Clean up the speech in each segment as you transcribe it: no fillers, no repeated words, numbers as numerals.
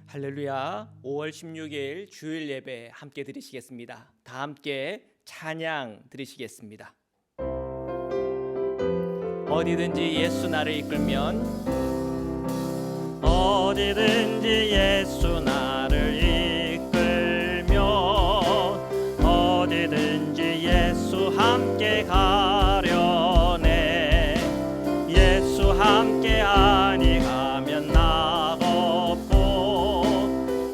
할렐루야. 5월 16일 주일 예배 함께 드리시겠습니다. 다 함께 찬양 드리시겠습니다. 어디든지 예수 나를 이끌면, 어디든지 예수 나를 이끌면, 어디든지 예수 함께 가려네. 예수 함께 아니 가면 나 없고,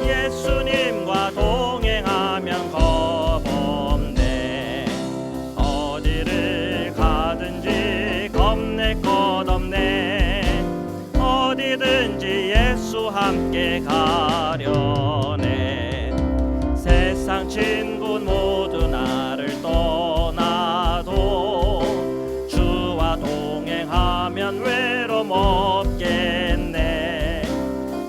예수님과 동행하면 겁 없네. 어디를 가든지 겁낼 것 없네. 어디든지 예수 함께 가려네. 세상 친구 모두 나를 떠나도 주와 동행하면 외로움 없겠네.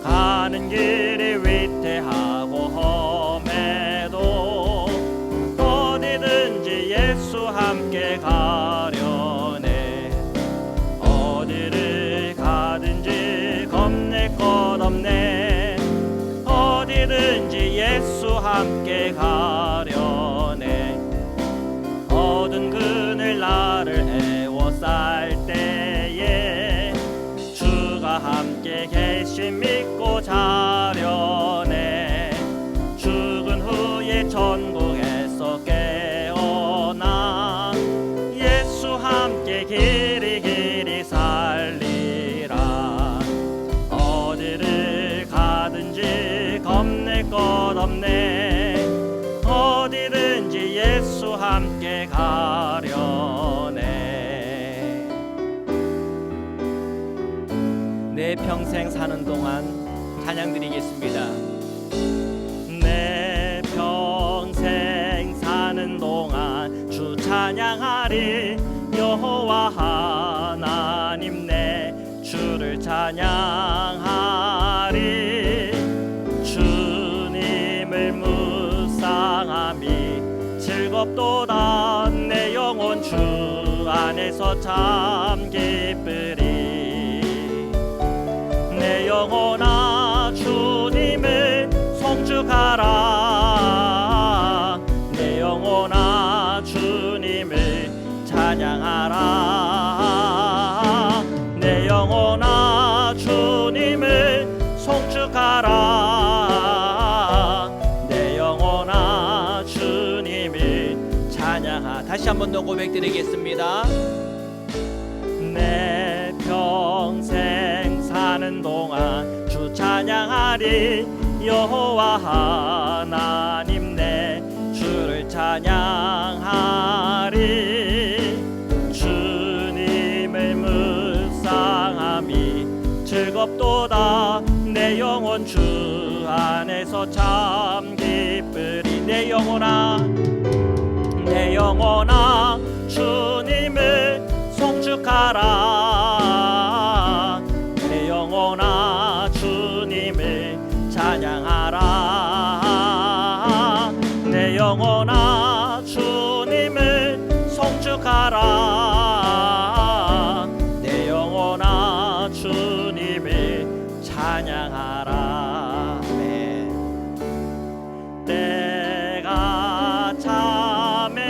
가는 길이 위태하고 험해도 어디든지 예수 함께 가려네. 어디를 가든지 겁낼 것 없네. 어디든지 예수 함께 가려네. 어두운 그늘 나를 애워쌀 때에 주가 함께 계심 믿고 자려네. 죽은 후에 천국에서 깨어나 예수 함께 길이 길이 살리라. 어디를 가든지 겁낼 것 없네. 어디든지 예수 함께 가려네. 내 평생 사는 동안 찬양 드리겠습니다. 내 평생 사는 동안 주 찬양하리. 여호와 하나님 내 주를 찬양하리. 주님을 묵상함이 즐겁도다. 내 영혼 주 안에서 참 기쁘리. 내 영혼아 주님을 송축하라. 내 영혼아 주님을 찬양하라. 내 영혼아 주님을 송축하라. 내 영혼아 주님을 찬양하라. 다시 한 번 더 고백드리겠습니다. 내 평생 사는 동안 주 찬양하리. 여호와 하나님 내 주를 찬양하리. 주님을 묵상함이 즐겁도다. 내 영혼 주 안에서 참 기쁘리. 내 영혼아 내 영혼아 주님을 송축하라. 내 영혼아 주님을 찬양하라. 내 영혼아 주님을 송축하라. 내 영혼아 주님을 찬양하라. 네. 때가 참에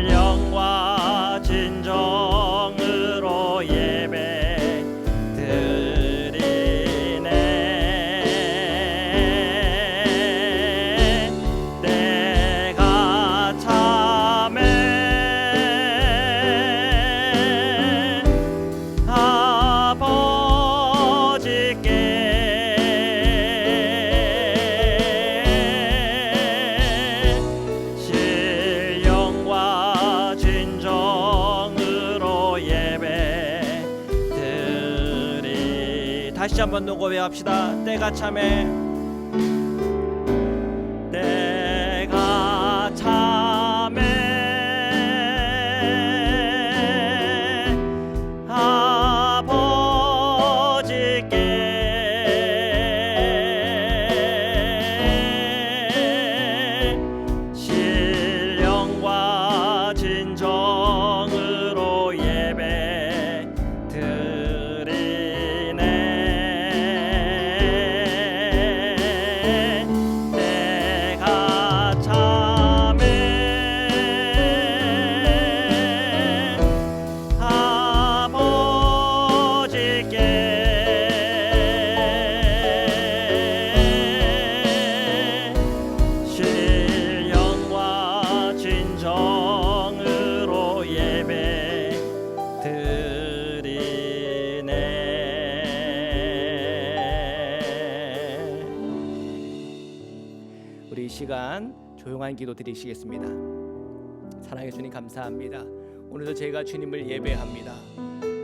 신령과 진정으로 예배 드리네. 때가 참에 아버지께 신령과 진정으로 예배 드리. 다시 한번 더 고백합시다. 때가 참에 때가 참에 아버지께. 우리 이 시간 조용한 기도 드리시겠습니다. 사랑해 주님 감사합니다. 오늘도 제가 주님을 예배합니다.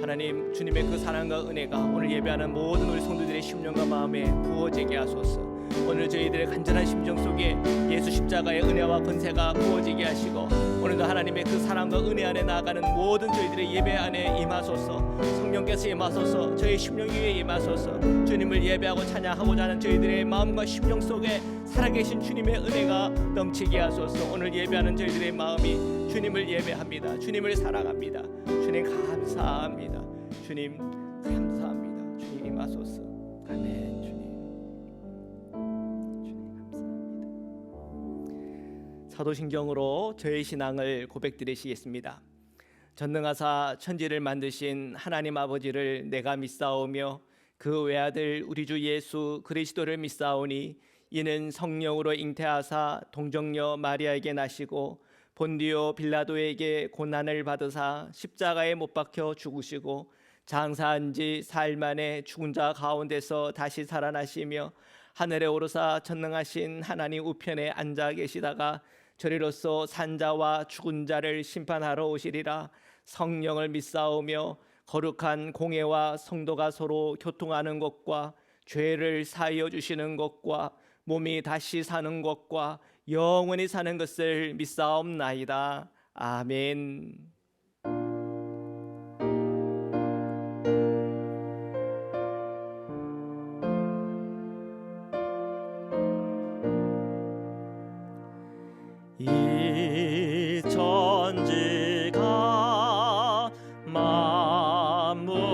하나님, 주님의 그 사랑과 은혜가 오늘 예배하는 모든 우리 성도들의 심령과 마음에 부어지게 하소서. 오늘 저희들의 간절한 심정 속에 예수 십자가의 은혜와 권세가 부어지게 하시고, 오늘도 하나님의 그 사랑과 은혜 안에 나아가는 모든 저희들의 예배 안에 임하소서. 성령께서 임하소서. 저희 심령 위에 임하소서. 주님을 예배하고 찬양하고자 하는 저희들의 마음과 심령 속에 살아계신 주님의 은혜가 넘치게 하소서. 오늘 예배하는 저희들의 마음이 주님을 예배합니다. 주님을 사랑합니다. 주님 감사합니다. 주님 감사합니다. 주님 임하소서. 아멘. 주님 감사합니다. 사도신경으로 저의 신앙을 고백드리시겠습니다. 전능하사 천지를 만드신 하나님 아버지를 내가 믿사오며 그 외아들 우리 주 예수 그리스도를 믿사오니 이는 성령으로 잉태하사 동정녀 마리아에게 나시고 본디오 빌라도에게 고난을 받으사 십자가에 못 박혀 죽으시고 장사한 지 사흘 만에 죽은 자 가운데서 다시 살아나시며 하늘에 오르사 전능하신 하나님 우편에 앉아 계시다가 저리로서 산자와 죽은 자를 심판하러 오시리라. 성령을 믿사오며 거룩한 공회와 성도가 서로 교통하는 것과 죄를 사하여 주시는 것과 몸이 다시 사는 것과 영원히 사는 것을 믿사옵나이다. 아멘. 이 천지가 만물들아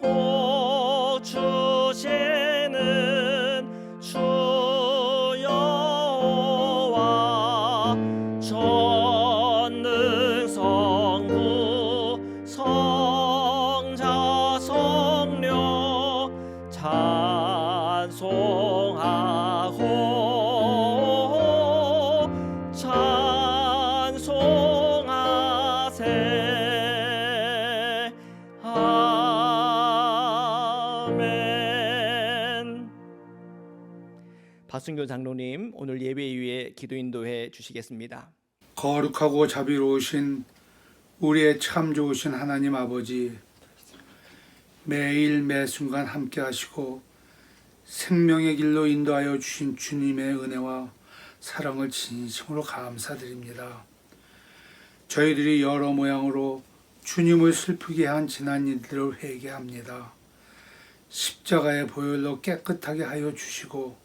복 주시는 주 여호와 전능 성부 성자 성령 찬송하고 찬송하세. 아멘. 박순교 장로님, 오늘 예배 이후에 기도 인도해 주시겠습니다. 거룩하고 자비로우신 우리의 참 좋으신 하나님 아버지, 매일 매순간 함께 하시고 생명의 길로 인도하여 주신 주님의 은혜와 사랑을 진심으로 감사드립니다. 저희들이 여러 모양으로 주님을 슬프게 한 지난 일들을 회개합니다. 십자가의 보혈로 깨끗하게 하여 주시고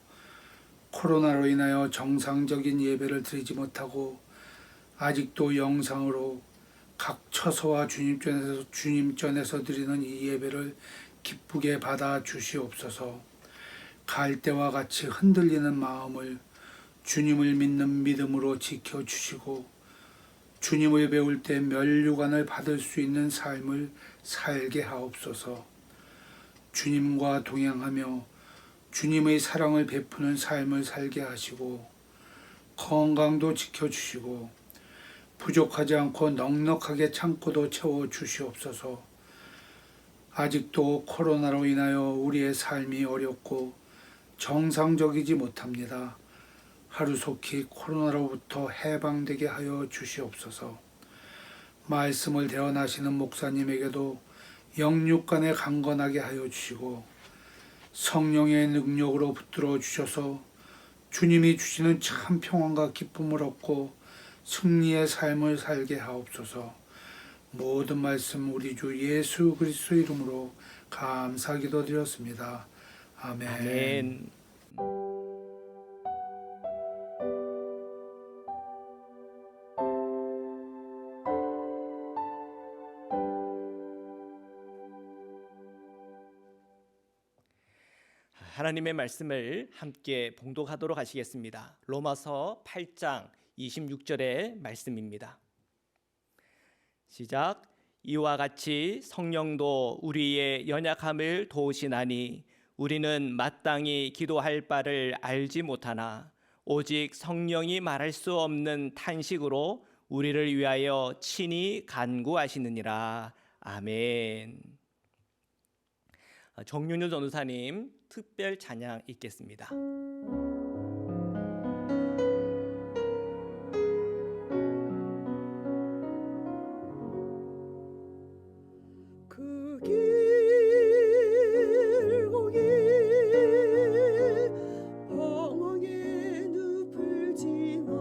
코로나로 인하여 정상적인 예배를 드리지 못하고 아직도 영상으로 각 처소와 주님전에서 드리는 이 예배를 기쁘게 받아 주시옵소서. 갈대와 같이 흔들리는 마음을 주님을 믿는 믿음으로 지켜주시고 주님을 배울 때 면류관을 받을 수 있는 삶을 살게 하옵소서. 주님과 동행하며 주님의 사랑을 베푸는 삶을 살게 하시고 건강도 지켜주시고 부족하지 않고 넉넉하게 창고도 채워주시옵소서. 아직도 코로나로 인하여 우리의 삶이 어렵고 정상적이지 못합니다. 하루속히 코로나로부터 해방되게 하여 주시옵소서. 말씀을 대언하시는 목사님에게도 영육간에 강건하게 하여 주시고 성령의 능력으로 붙들어 주셔서 주님이 주시는 참 평안과 기쁨을 얻고 승리의 삶을 살게 하옵소서. 모든 말씀 우리 주 예수 그리스도 이름으로 감사 기도드렸습니다. 아멘. 아멘. 하나님의 말씀을 함께 봉독하도록 하시겠습니다. 로마서 8장 26절의 말씀입니다. 시작. 이와 같이 성령도 우리의 연약함을 도우시나니 우리는 마땅히 기도할 바를 알지 못하나 오직 성령이 말할 수 없는 탄식으로 우리를 위하여 친히 간구하시느니라. 아멘. 정윤주 전도사님 특별 찬양 있겠습니다. 그 길고 길 방황의 늪을 지나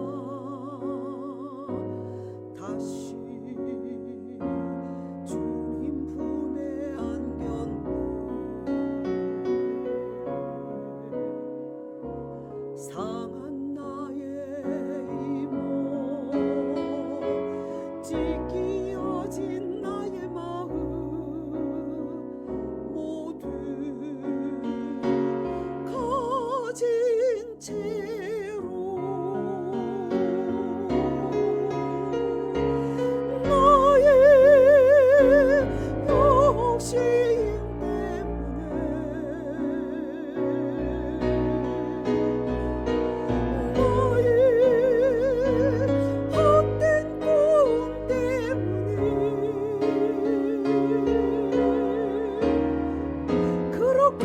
다시 주님 품에 안겼네. 상한 나의 이모 찢기어진 나의 마음 모두 가진 채로 나의 욕심 때문에 헛된 꿈 때문에 그렇게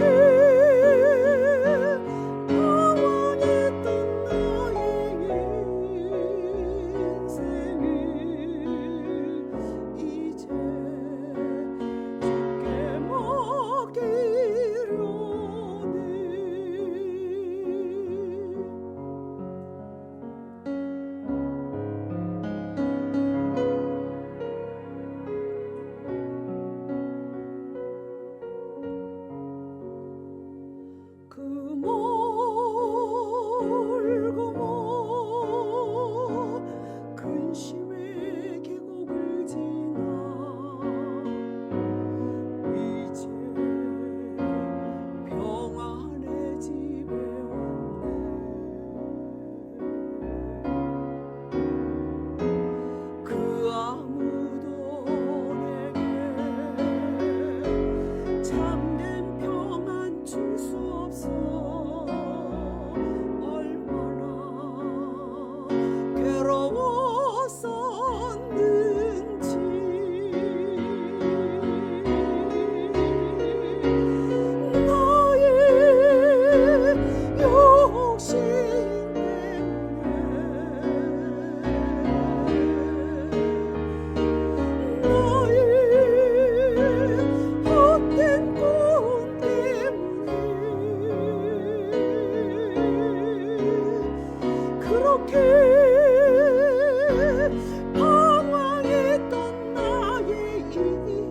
방황했던 나의 인생을 이제 주께 맡기려네. 그 멀고 먼 근심의 계곡을 지나 이제 평안의 집에 왔네. 그 아무도 내게 참된 평안 줄 수 없어. 얼마나 괴로웠었는지 나의 욕심 때문에 나의 헛된 꿈 때문에 그렇게 방황했던 나의 인생을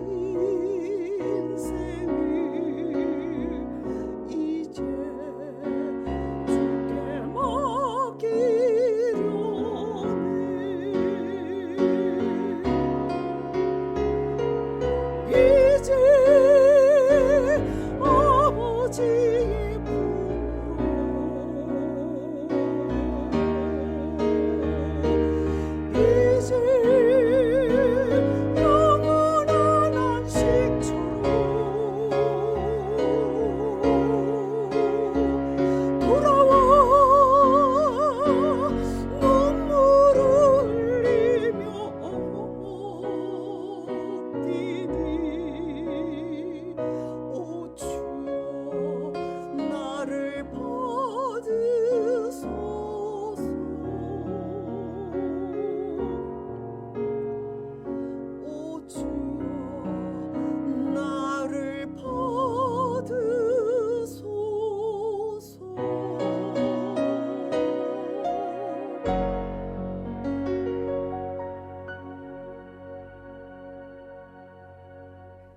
이제 주께 맡기려네. 이제 아버지의 품으로 이제 영원한 안식처로 돌아와 눈물을 흘리며 뛰니 오 주여 나를 받으소서. 오 주여 나를 받으소서.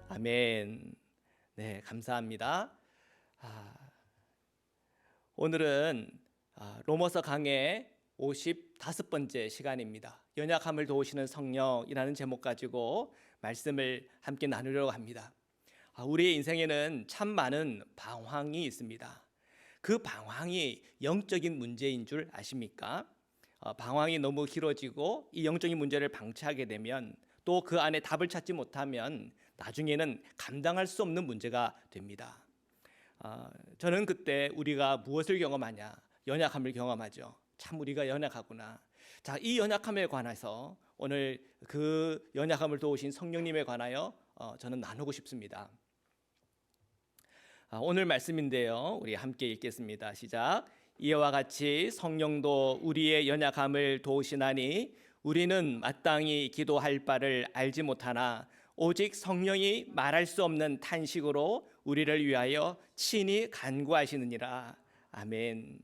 아멘. 네, 감사합니다. 오늘은 로마서 강의 55번째 시간입니다. 연약함을 도우시는 성령이라는 제목 가지고 말씀을 함께 나누려고 합니다. 우리의 인생에는 참 많은 방황이 있습니다. 그 방황이 영적인 문제인 줄 아십니까? 방황이 너무 길어지고 이 영적인 문제를 방치하게 되면 또 그 안에 답을 찾지 못하면 나중에는 감당할 수 없는 문제가 됩니다. 저는 그때 우리가 무엇을 경험하냐? 연약함을 경험하죠. 참 우리가 연약하구나. 자, 이 연약함에 관해서 오늘 그 연약함을 도우신 성령님에 관하여 저는 나누고 싶습니다. 오늘 말씀인데요. 우리 함께 읽겠습니다. 시작. 이와 같이 성령도 우리의 연약함을 도우시나니 우리는 마땅히 기도할 바를 알지 못하나 오직 성령이 말할 수 없는 탄식으로 우리를 위하여 친히 간구하시느니라. 아멘.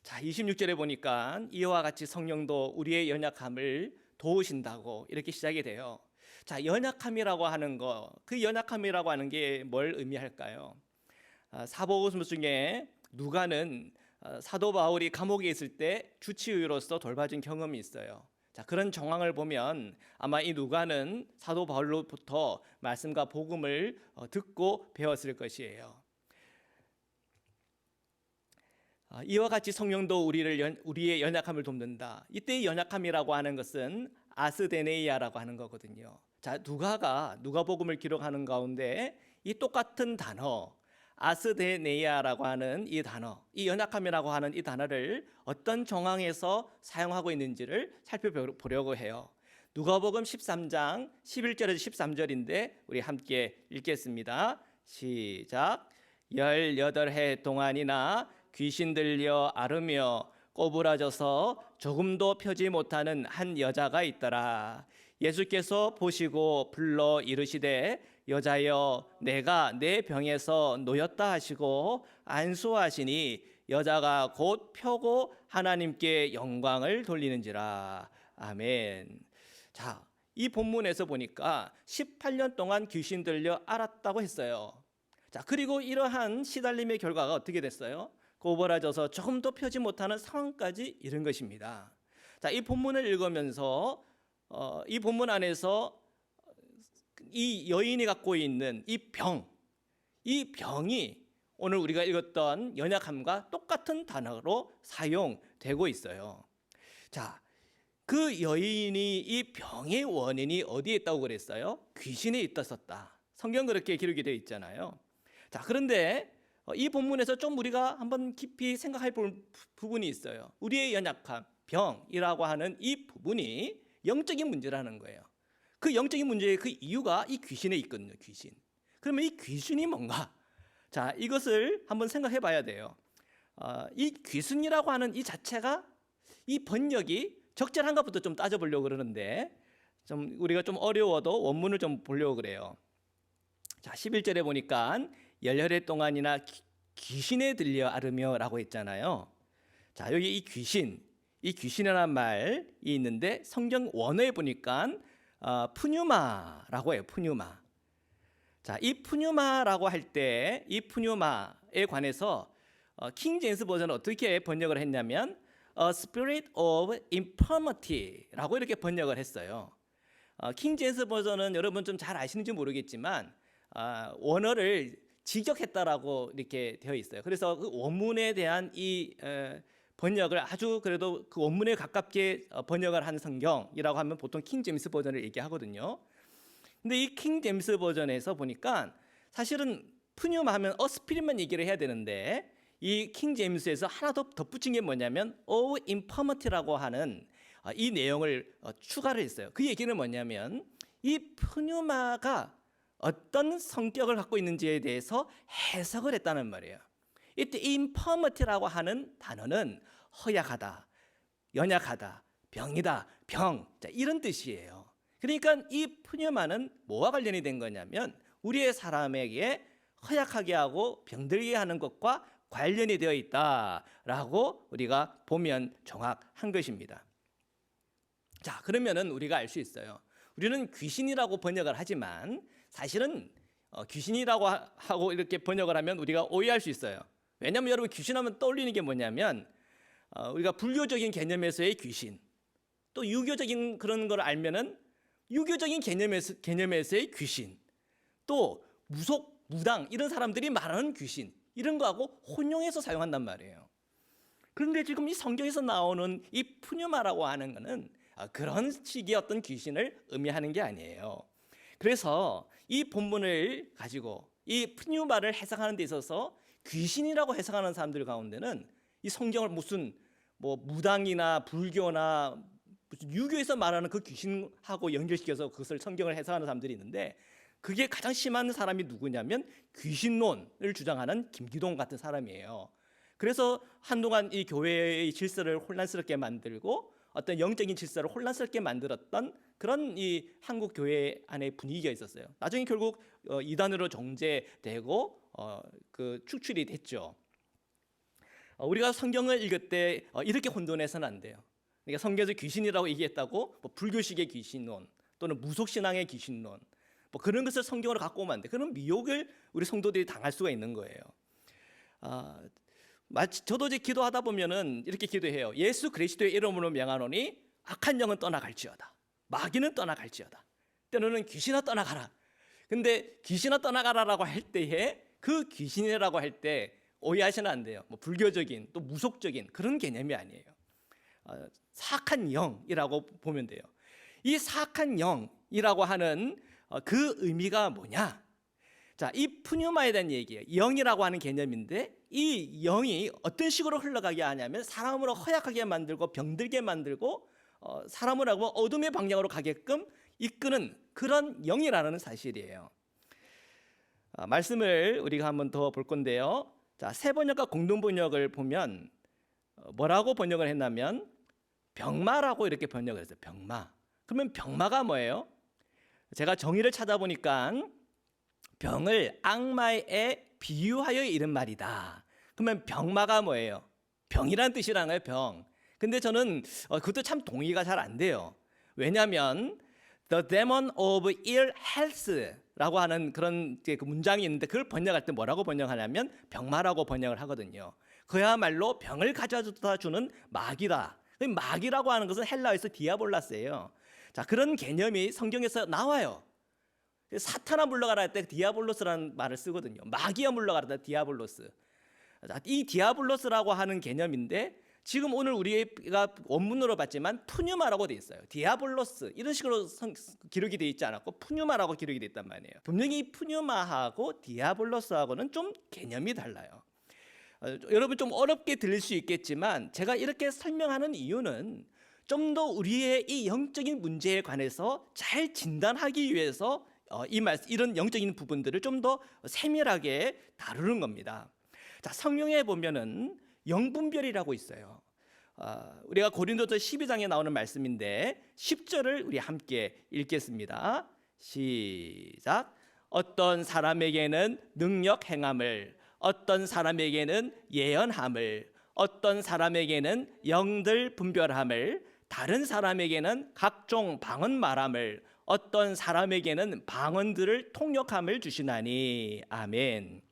자, 26절에 보니까 이와 같이 성령도 우리의 연약함을 도우신다고 이렇게 시작이 돼요. 자, 연약함이라고 하는 거, 그 연약함이라고 하는 게 뭘 의미할까요? 사복음 중에 누가는 사도 바울이 감옥에 있을 때 주치의로서 돌봐준 경험이 있어요. 자, 그런 정황을 보면 아마 이 누가는 사도 바울로부터 말씀과 복음을 듣고 배웠을 것이에요. 이와 같이 성령도 우리의 연약함을 돕는다. 이때의 연약함이라고 하는 것은 아스데네이아라고 하는 거거든요. 자, 누가복음을 기록하는 가운데 이 똑같은 단어 아스데네이아라고 하는 이 단어, 이 연약함이라고 하는 이 단어를 어떤 정황에서 사용하고 있는지를 살펴보려고 해요. 누가복음 13장 11절에서 13절인데 우리 함께 읽겠습니다. 시작. 18해 동안이나 귀신 들려 앓으며 꼬부라져서 조금도 펴지 못하는 한 여자가 있더라. 예수께서 보시고 불러 이르시되 여자여 내가 내 병에서 놓였다 하시고 안수하시니 여자가 곧 펴고 하나님께 영광을 돌리는지라. 아멘. 자, 이 본문에서 보니까 18년 동안 귀신 들려 앓았다고 했어요. 자, 그리고 이러한 시달림의 결과가 어떻게 됐어요? 꼬부라져서 조금도 펴지 못하는 상황까지 이른 것입니다. 자, 이 본문을 읽으면서 이 본문 안에서 이 여인이 갖고 있는 이 병이 오늘 우리가 읽었던 연약함과 똑같은 단어로 사용되고 있어요. 자, 그 여인이 이 병의 원인이 어디에 있다고 그랬어요? 귀신에 있었다. 성경 그렇게 기록이 되어 있잖아요. 자, 그런데 이 본문에서 좀 우리가 한번 깊이 생각해 볼 부분이 있어요. 우리의 연약함, 병이라고 하는 이 부분이 영적인 문제라는 거예요. 그 영적인 문제의 그 이유가 이 귀신에 있거든요. 귀신. 그러면 이 귀신이 뭔가? 자, 이것을 한번 생각해 봐야 돼요. 이 귀신이라고 하는 이 자체가 이 번역이 적절한가부터 좀 따져보려고 그러는데 좀 우리가 좀 어려워도 원문을 좀 보려고 그래요. 자, 11절에 보니까 18해 동안이나 귀신에 들려 앓으며 라고 했잖아요. 자, 여기 이 귀신이라는 말이 있는데 성경 원어에 보니까 푸뉴마라고 해요. 푸뉴마. 자, 이 푸뉴마라고 할 때 이 푸뉴마에 관해서 킹 제임스 버전은 어떻게 번역을 했냐면 A spirit of infirmity라고 이렇게 번역을 했어요. 킹 제임스 버전은 여러분 좀 잘 아시는지 모르겠지만 원어를 직역했다라고 이렇게 되어 있어요. 그래서 그 원문에 대한 이 번역을 아주 그래도 그 원문에 가깝게 번역을 한 성경이라고 하면 보통 킹 제임스 버전을 얘기하거든요. 근데 이 킹 제임스 버전에서 보니까 사실은 푸뉴마 하면 스피릿만 얘기를 해야 되는데 이 킹 제임스에서 하나 더 덧붙인 게 뭐냐면 infirmity라고 하는 이 내용을 추가를 했어요. 그 얘기는 뭐냐면 이 푸뉴마가 어떤 성격을 갖고 있는지에 대해서 해석을 했다는 말이에요. 이때 infirmity라고 하는 단어는 허약하다, 연약하다, 병이다, 병, 자, 이런 뜻이에요. 그러니까 이 푸뉴마는 뭐와 관련이 된 거냐면 우리의 사람에게 허약하게 하고 병들게 하는 것과 관련이 되어 있다라고 우리가 보면 정확한 것입니다. 자, 그러면은 우리가 알 수 있어요. 우리는 귀신이라고 번역을 하지만 사실은 귀신이라고 하고 이렇게 번역을 하면 우리가 오해할 수 있어요. 왜냐하면 여러분 귀신하면 떠올리는 게 뭐냐면 우리가 불교적인 개념에서의 귀신, 또 유교적인 그런 걸 알면은 유교적인 개념에서의 귀신, 또 무속, 무당 이런 사람들이 말하는 귀신 이런 거하고 혼용해서 사용한단 말이에요. 그런데 지금 이 성경에서 나오는 이 푸뉴마라고 하는 거는 그런 식의 어떤 귀신을 의미하는 게 아니에요. 그래서 이 본문을 가지고 이 푸뉴마를 해석하는 데 있어서 귀신이라고 해석하는 사람들 가운데는 이 성경을 무슨 뭐 무당이나 불교나 무슨 유교에서 말하는 그 귀신하고 연결시켜서 그것을 성경을 해석하는 사람들이 있는데 그게 가장 심한 사람이 누구냐면 귀신론을 주장하는 김기동 같은 사람이에요. 그래서 한동안 이 교회의 질서를 혼란스럽게 만들고 어떤 영적인 질서를 혼란스럽게 만들었던 그런 이 한국 교회 안에 분위기가 있었어요. 나중에 결국 이단으로 정제되고 그 축출이 됐죠. 우리가 성경을 읽을 때 이렇게 혼돈해서는 안 돼요. 그러니까 성경에서 귀신이라고 얘기했다고 뭐 불교식의 귀신론 또는 무속신앙의 귀신론 뭐 그런 것을 성경으로 갖고 오면 안 돼. 그런 미혹을 우리 성도들이 당할 수가 있는 거예요. 저도 이제 기도하다 보면은 이렇게 기도해요. 예수 그리스도의 이름으로 명하노니 악한 영은 떠나갈지어다. 마귀는 떠나갈지어다. 때로는 귀신아 떠나가라. 근데 귀신아 떠나가라라고 할 때에 그 귀신이라고 할 때 오해하시면 안 돼요. 뭐 불교적인 또 무속적인 그런 개념이 아니에요. 사악한 영이라고 보면 돼요. 이 사악한 영이라고 하는 그 의미가 뭐냐? 자, 이 푸뉴마에 대한 얘기예요. 영이라고 하는 개념인데 이 영이 어떤 식으로 흘러가게 하냐면 사람으로 허약하게 만들고 병들게 만들고 사람을 하고 어둠의 방향으로 가게끔 이끄는 그런 영이라는 사실이에요. 말씀을 우리가 한번 더 볼 건데요. 자, 새 번역과 공동 번역을 보면 뭐라고 번역을 했냐면 병마라고 이렇게 번역을 했어요. 병마. 그러면 병마가 뭐예요? 제가 정의를 찾아보니까 병을 악마에 비유하여 이른 말이다. 그러면 병마가 뭐예요? 병이란 뜻이라는 거예요. 병. 근데 저는 그것도 참 동의가 잘 안 돼요. 왜냐하면 The demon of ill health라고 하는 그런 그 문장이 있는데 그걸 번역할 때 뭐라고 번역하냐면 병마라고 번역을 하거든요. 그야말로 병을 가져다 주는 마귀다. 마귀라고 하는 것은 헬라어에서 디아볼라스예요. 자, 그런 개념이 성경에서 나와요. 사탄아 물러가라 할 때 디아볼로스라는 말을 쓰거든요. 마귀야 물러가라 할 때 디아볼로스. 이 디아볼로스라고 하는 개념인데 지금 오늘 우리가 원문으로 봤지만 푸뉴마라고 돼 있어요. 디아볼로스 이런 식으로 기록이 돼 있지 않았고 푸뉴마라고 기록이 돼 있단 말이에요. 분명히 푸뉴마하고 디아볼로스하고는 좀 개념이 달라요. 여러분 좀 어렵게 들릴 수 있겠지만 제가 이렇게 설명하는 이유는 좀 더 우리의 이 영적인 문제에 관해서 잘 진단하기 위해서 이런 영적인 부분들을 좀 더 세밀하게 다루는 겁니다. 자, 성경에 보면은 영분별이라고 있어요. 우리가 고린도서 12장에 나오는 말씀인데 10절을 우리 함께 읽겠습니다. 시작. 어떤 사람에게는 능력 행함을, 어떤 사람에게는 예언함을, 어떤 사람에게는 영들 분별함을, 다른 사람에게는 각종 방언 말함을, 어떤 사람에게는 방언들을 통역함을 주시나니. 아멘.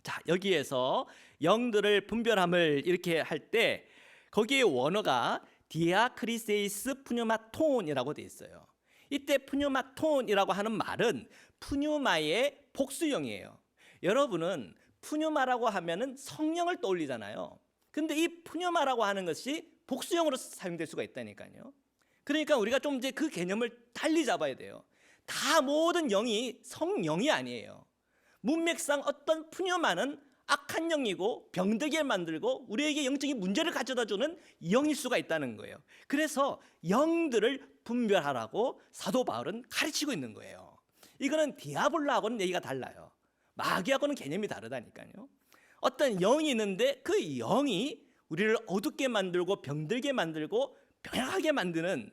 자, 여기에서 영들을 분별함을 이렇게 할 때 거기에 원어가 디아크리세이스 푸뉴마톤이라고 돼 있어요. 이때 푸뉴마톤이라고 하는 말은 푸뉴마의 복수형이에요. 여러분은 푸뉴마라고 하면은 성령을 떠올리잖아요. 근데 이 푸뉴마라고 하는 것이 복수형으로 사용될 수가 있다니까요. 그러니까 우리가 좀 이제 그 개념을 달리 잡아야 돼요. 다 모든 영이 성령이 아니에요. 문맥상 어떤 푸뉴마는 악한 영이고 병들게 만들고 우리에게 영적인 문제를 가져다주는 영일 수가 있다는 거예요. 그래서 영들을 분별하라고 사도 바울은 가르치고 있는 거예요. 이거는 디아볼라하고는 얘기가 달라요. 마귀하고는 개념이 다르다니까요. 어떤 영이 있는데 그 영이 우리를 어둡게 만들고 병들게 만들고 병약하게 만드는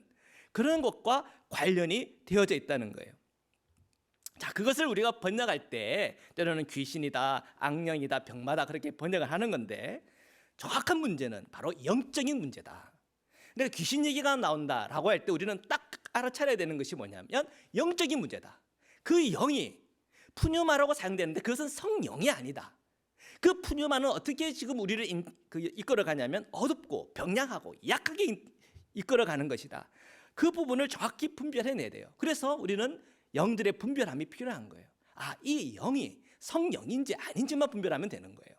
그런 것과 관련이 되어져 있다는 거예요. 자, 그것을 우리가 번역할 때 때로는 귀신이다, 악령이다, 병마다 그렇게 번역을 하는 건데 정확한 문제는 바로 영적인 문제다. 근데 귀신 얘기가 나온다라고 할 때 우리는 딱 알아차려야 되는 것이 뭐냐면 영적인 문제다. 그 영이 푸뉴마라고 사용되는데 그것은 성령이 아니다. 그 푸뉴마는 어떻게 지금 우리를 이끌어가냐면 어둡고 병약하고 약하게 이끌어가는 것이다. 그 부분을 정확히 분별해내야 돼요. 그래서 우리는 영들의 분별함이 필요한 거예요. 이 영이 성령인지 아닌지만 분별하면 되는 거예요.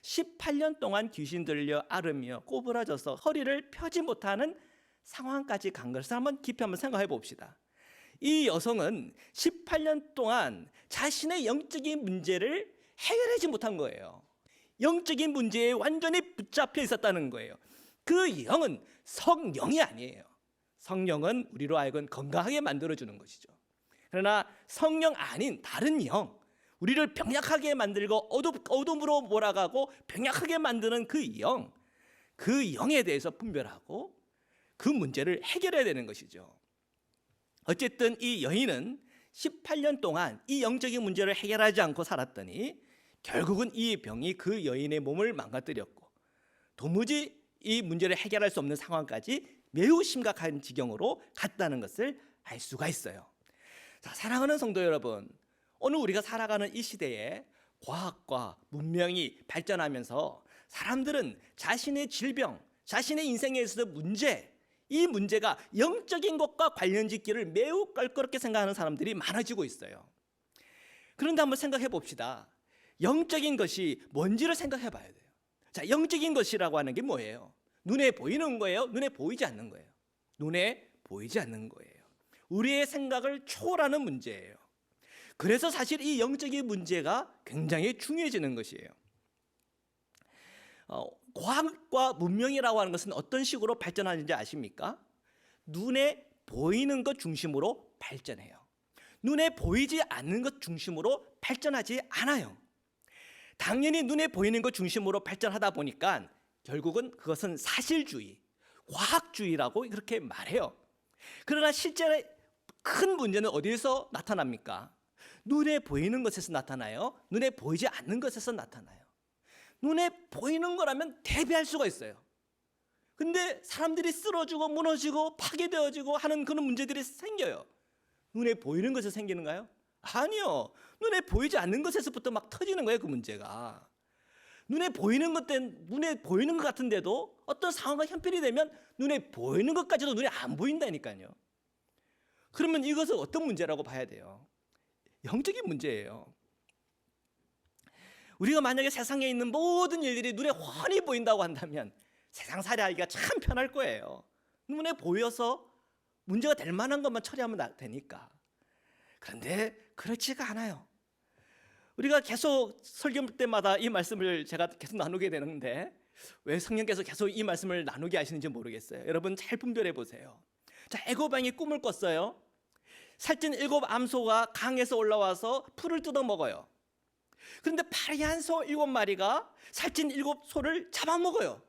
18년 동안 귀신 들려 앓으며 꼬부라져서 허리를 펴지 못하는 상황까지 간 것을 깊이 한번 생각해 봅시다. 이 여성은 18년 동안 자신의 영적인 문제를 해결하지 못한 거예요. 영적인 문제에 완전히 붙잡혀 있었다는 거예요. 그 영은 성령이 아니에요. 성령은 우리로 하여금 건강하게 만들어주는 것이죠. 그러나 성령 아닌 다른 영, 우리를 병약하게 만들고 어둠으로 몰아가고 병약하게 만드는 그 영, 그 영에 대해서 분별하고 그 문제를 해결해야 되는 것이죠. 어쨌든 이 여인은 18년 동안 이 영적인 문제를 해결하지 않고 살았더니 결국은 이 병이 그 여인의 몸을 망가뜨렸고 도무지 이 문제를 해결할 수 없는 상황까지 매우 심각한 지경으로 갔다는 것을 알 수가 있어요. 자, 사랑하는 성도 여러분, 오늘 우리가 살아가는 이 시대에 과학과 문명이 발전하면서 사람들은 자신의 질병, 자신의 인생에 있어서 문제, 이 문제가 영적인 것과 관련짓기를 매우 껄끄럽게 생각하는 사람들이 많아지고 있어요. 그런데 한번 생각해 봅시다. 영적인 것이 뭔지를 생각해 봐야 돼요. 자, 영적인 것이라고 하는 게 뭐예요? 눈에 보이는 거예요? 눈에 보이지 않는 거예요? 눈에 보이지 않는 거예요. 우리의 생각을 초월하는 문제예요. 그래서 사실 이 영적인 문제가 굉장히 중요해지는 것이에요. 과학과 문명이라고 하는 것은 어떤 식으로 발전하는지 아십니까? 눈에 보이는 것 중심으로 발전해요. 눈에 보이지 않는 것 중심으로 발전하지 않아요. 당연히 눈에 보이는 것 중심으로 발전하다 보니까 결국은 그것은 사실주의, 과학주의라고 그렇게 말해요. 그러나 실제 큰 문제는 어디에서 나타납니까? 눈에 보이는 것에서 나타나요? 눈에 보이지 않는 것에서 나타나요. 눈에 보이는 거라면 대비할 수가 있어요. 근데 사람들이 쓰러지고 무너지고 파괴되어지고 하는 그런 문제들이 생겨요. 눈에 보이는 것에서 생기는가요? 아니요. 눈에 보이지 않는 것에서부터 막 터지는 거예요, 그 문제가. 눈에 보이는 것 같은데도 어떤 상황과 형편이 되면 눈에 보이는 것까지도 눈에 안 보인다니까요. 그러면 이것은 어떤 문제라고 봐야 돼요? 영적인 문제예요. 우리가 만약에 세상에 있는 모든 일들이 눈에 훤히 보인다고 한다면 세상 살이하기가 참 편할 거예요. 눈에 보여서 문제가 될 만한 것만 처리하면 되니까. 그런데 그렇지가 않아요. 우리가 계속 설교 때마다 이 말씀을 제가 계속 나누게 되는데 왜 성령께서 계속 이 말씀을 나누게 하시는지 모르겠어요. 여러분 잘 분별해 보세요. 자, 애고방이 꿈을 꿨어요. 살찐 7 암소가 강에서 올라와서 풀을 뜯어 먹어요. 그런데 파리한 소 7마리가 살찐 7소를 잡아먹어요.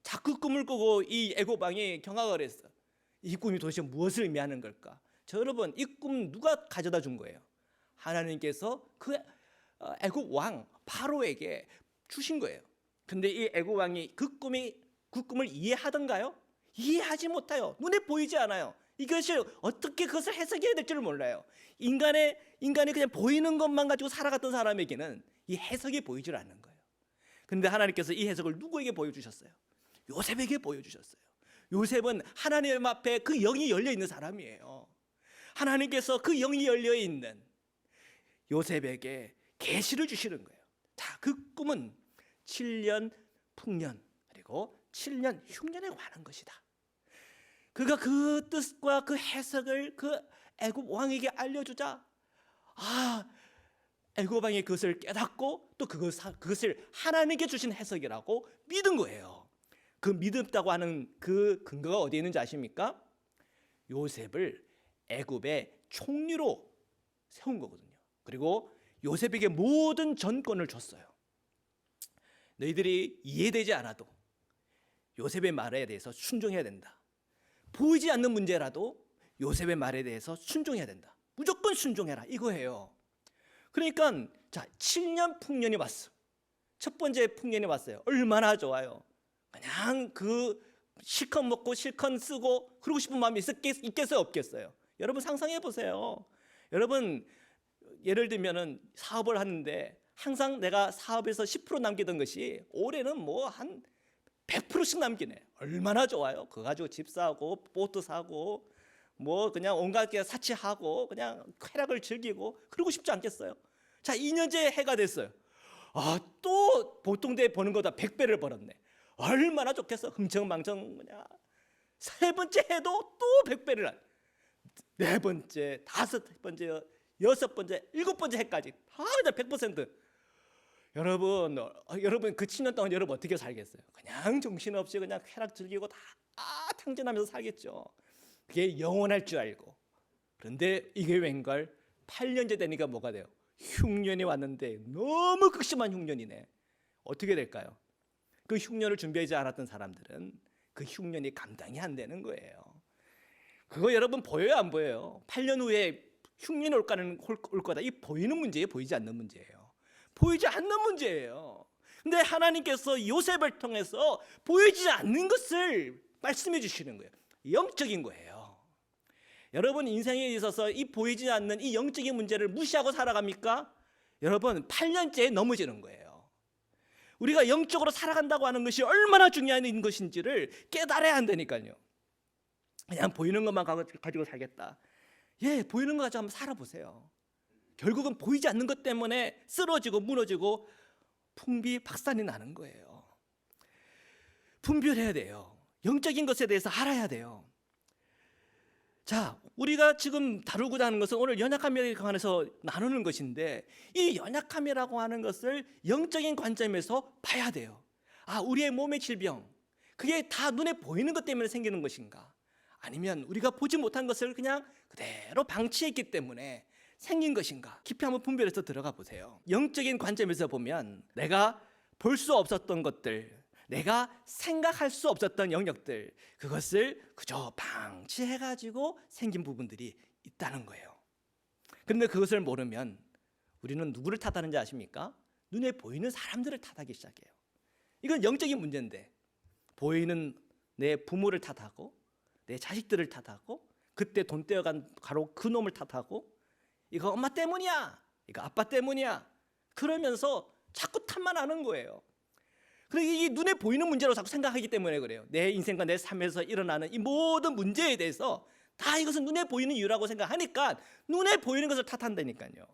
자, 그 꿈을 꾸고 이 애고방이 경악을 했어요. 이 꿈이 도대체 무엇을 의미하는 걸까? 여러분, 이 꿈 누가 가져다 준 거예요? 하나님께서 그 애굽 왕 바로에게 주신 거예요. 근데 이 애굽 왕이 그 꿈을 이해하던가요? 이해하지 못해요. 눈에 보이지 않아요. 이것이 어떻게 그것을 해석해야 될지를 몰라요. 인간이 그냥 보이는 것만 가지고 살아갔던 사람에게는 이 해석이 보이질 않는 거예요. 그런데 하나님께서 이 해석을 누구에게 보여주셨어요? 요셉에게 보여주셨어요. 요셉은 하나님 앞에 그 영이 열려 있는 사람이에요. 하나님께서 그 영이 열려 있는 요셉에게 계시를 주시는 거예요. 자, 그 꿈은 7년 풍년 그리고 7년 흉년에 관한 것이다. 그가 그 뜻과 그 해석을 그 애굽 왕에게 알려주자 애굽 왕이 그것을 깨닫고 또 그것을 하나님께 주신 해석이라고 믿은 거예요. 그 믿었다고 하는 그 근거가 어디에 있는지 아십니까? 요셉을 애굽의 총리로 세운 거거든요. 그리고 요셉에게 모든 전권을 줬어요. 너희들이 이해되지 않아도 요셉의 말에 대해서 순종해야 된다. 보이지 않는 문제라도 요셉의 말에 대해서 순종해야 된다. 무조건 순종해라 이거예요. 그러니까 자, 7년 풍년이 왔어. 첫 번째 풍년이 왔어요. 얼마나 좋아요. 그냥 그 실컷 먹고 실컷 쓰고 그러고 싶은 마음이 있겠어요 없겠어요? 여러분 상상해 보세요. 여러분 예를 들면은 사업을 하는데 항상 내가 사업에서 10% 남기던 것이 올해는 뭐 한 100%씩 남기네. 얼마나 좋아요. 그거 가지고 집 사고 보트 사고 뭐 그냥 온갖 게 사치하고 그냥 쾌락을 즐기고 그러고 싶지 않겠어요? 자, 2년째 해가 됐어요. 또 보통 때 버는 거다 100배를 벌었네. 얼마나 좋겠어. 흥청망청 그냥 세 번째 해도 또 100배를 네 번째, 다섯 번째, 여섯 번째, 일곱 번째 해까지 다 그냥 100%. 여러분 그 7년 동안 여러분 어떻게 살겠어요? 그냥 정신없이 그냥 쾌락 즐기고 다 탕진하면서 살겠죠. 그게 영원할 줄 알고. 그런데 이게 웬걸? 8년째 되니까 뭐가 돼요? 흉년이 왔는데 너무 극심한 흉년이네. 어떻게 될까요? 그 흉년을 준비하지 않았던 사람들은 그 흉년이 감당이 안 되는 거예요. 그거 여러분 보여요, 안 보여요? 8년 후에 흉년이 올 거다. 이 보이는 문제예요, 보이지 않는 문제예요? 보이지 않는 문제예요. 근데 하나님께서 요셉을 통해서 보이지 않는 것을 말씀해 주시는 거예요. 영적인 거예요. 여러분 인생에 있어서 이 보이지 않는 이 영적인 문제를 무시하고 살아갑니까? 여러분 8년째에 넘어지는 거예요. 우리가 영적으로 살아간다고 하는 것이 얼마나 중요한 것인지를 깨달아야 한다니까요. 그냥 보이는 것만 가지고 살겠다. 예, 보이는 거 가지고 한번 살아보세요. 결국은 보이지 않는 것 때문에 쓰러지고 무너지고 풍비박산이 나는 거예요. 분별해야 돼요. 영적인 것에 대해서 알아야 돼요. 자, 우리가 지금 다루고자 하는 것은 오늘 연약함에 관해서 나누는 것인데 이 연약함이라고 하는 것을 영적인 관점에서 봐야 돼요. 아, 우리의 몸의 질병, 그게 다 눈에 보이는 것 때문에 생기는 것인가? 아니면 우리가 보지 못한 것을 그냥 그대로 방치했기 때문에 생긴 것인가? 깊이 한번 분별해서 들어가 보세요. 영적인 관점에서 보면 내가 볼 수 없었던 것들, 내가 생각할 수 없었던 영역들, 그것을 그저 방치해가지고 생긴 부분들이 있다는 거예요. 그런데 그것을 모르면 우리는 누구를 탓하는지 아십니까? 눈에 보이는 사람들을 탓하기 시작해요. 이건 영적인 문제인데 보이는 내 부모를 탓하고 내 자식들을 탓하고 그때 돈 떼어간 바로 그 놈을 탓하고 이거 엄마 때문이야, 이거 아빠 때문이야, 그러면서 자꾸 탓만 하는 거예요. 그리고 이 눈에 보이는 문제로 자꾸 생각하기 때문에 그래요. 내 인생과 내 삶에서 일어나는 이 모든 문제에 대해서 다 이것은 눈에 보이는 이유라고 생각하니까 눈에 보이는 것을 탓한다니까요.